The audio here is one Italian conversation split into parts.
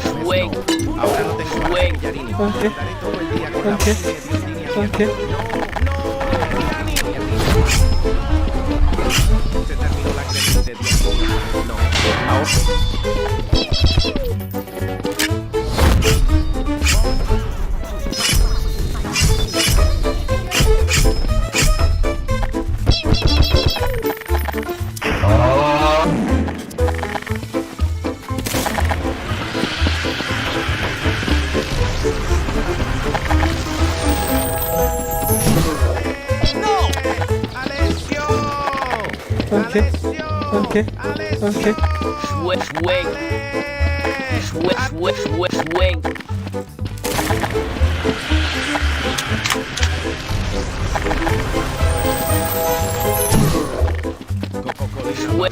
Swing. Ahora no tengo más Yarini. Andaré todo el día con la voz de Diosdini abierta. Se terminó la crisis de Diosdini. No. Ahora. Okay.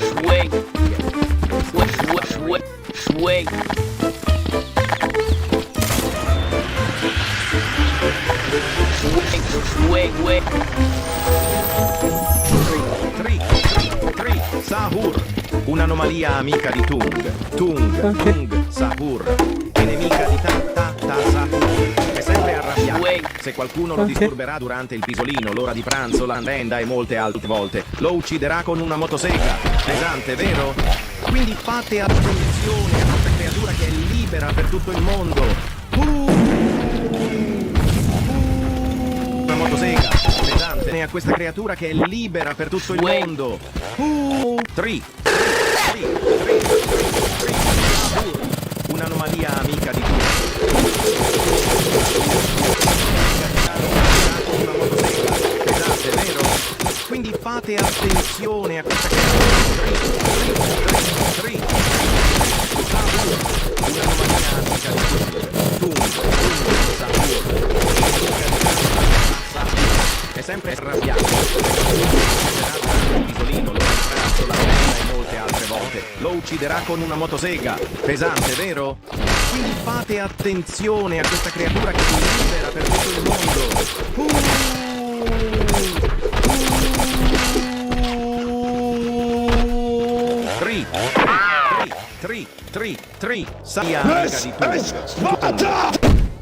Swing. Swing. Sahur, un'anomalia amica di Tung. Tung, Sahur, è nemica di Ta Sahur. È sempre arrabbiato. Se qualcuno lo disturberà durante il pisolino, l'ora di pranzo, la merenda e molte altre volte, lo ucciderà con una motosega. Pesante, vero? Quindi fate attenzione a questa creatura che è libera per tutto il mondo. Una motosega. Pesante a questa creatura che è libera per tutto il mondo. Un'anomalia amica di tutti. Una motosega. Pesante, vero? Quindi fate attenzione a questa creatura. Un'anomalia amica di è sempre arrabbiato. Il pisolino, lo pranzo, la merenda e molte altre volte. Lo ucciderà con una motosega. Pesante, vero? Quindi fate attenzione a questa creatura che vi libera per tutto il mondo. Tri. Saia amica di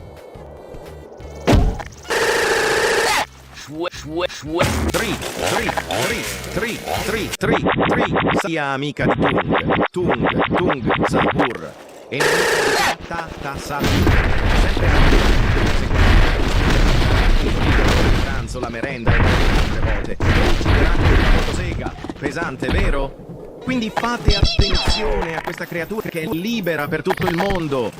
tutti. Sia amica di Tung, Sahur. E nemica di Ta Sahur. Sempre il pranzo, la merenda e altre volte. Uccideranno una motosega. Pesante, vero? Quindi fate attenzione a questa creatura che è libera per tutto il mondo.